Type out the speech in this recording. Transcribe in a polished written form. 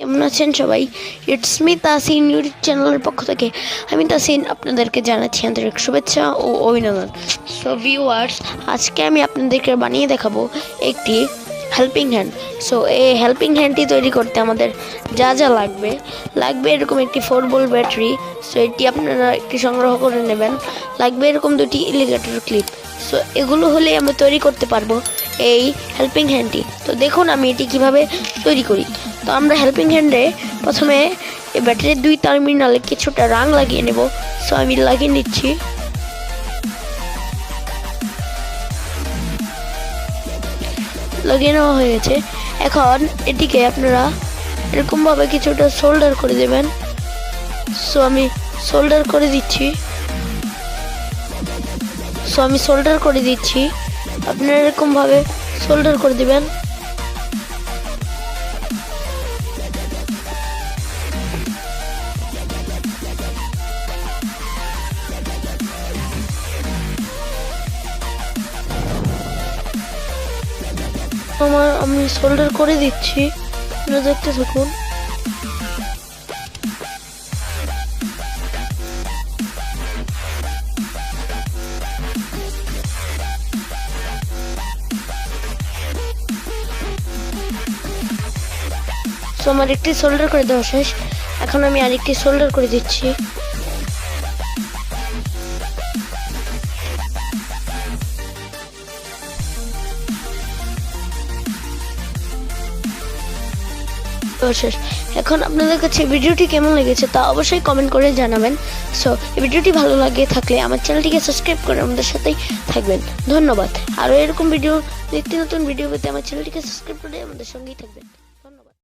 কেমন আছেন সবাই? ইটস মি তাহসিন ইউটিউব চ্যানেলের পক্ষ থেকে আমি তাহসিন আপনাদেরকে জানাচ্ছি আন্তরিক শুভেচ্ছা ও অভিনন্দন। সো ভিউয়ার্স, আজকে আমি আপনাদেরকে বানিয়ে দেখাবো একটি হেল্পিং হ্যান্ড। সো এই হেল্পিং হ্যান্ডটি তৈরি করতে আমাদের যা যা লাগবে এরকম একটি 4 ভোল্ট ব্যাটারি। সো এটি আপনারা একটি সংগ্রহ করে নেবেন। লাগবে এরকম দুটি এলিগেটর ক্লিপ। সো এগুলো হলে আমরা তৈরি করতে পারবো এই হেল্পিং হ্যান্ডটি। তো দেখুন আমি এটি কিভাবে তৈরি করি। তো আমরা হেল্পিং হ্যান্ডে প্রথমে এই ব্যাটারির 2 টার্মিনালে কিছুটা রাং লাগিয়ে নেব। সো আমি লাগিয়ে নিচ্ছি। লাগিয়ে নেওয়া হয়ে গেছে। এখন এটিকে আপনারা এরকমভাবে কিছুটা সোল্ডার করে দেবেন। সো আমি সোল্ডার করে দিচ্ছি। আপনারা এরকমভাবে সোল্ডার করে দিবেন। আমি সোল্ডার করে দিচ্ছি, আপনারা দেখতে থাকুন। তো আমার একটি সোল্ডার করে দেওয়া শেষ। এখন আমি আরেকটি সোল্ডার করে দিচ্ছি। শেষ। এখন আপনাদের কাছে ভিডিওটি কেমন লেগেছে তা অবশ্যই কমেন্ট করে জানাবেন। সো এই ভিডিওটি ভালো লাগে থাকলে আমার চ্যানেলটিকে সাবস্ক্রাইব করে আমাদের সাথেই থাকবেন। ধন্যবাদ। আরও এরকম ভিডিও, নিত্য নতুন ভিডিও পেতে আমার চ্যানেলটিকে সাবস্ক্রাইব করে আমাদের সঙ্গেই থাকবেন।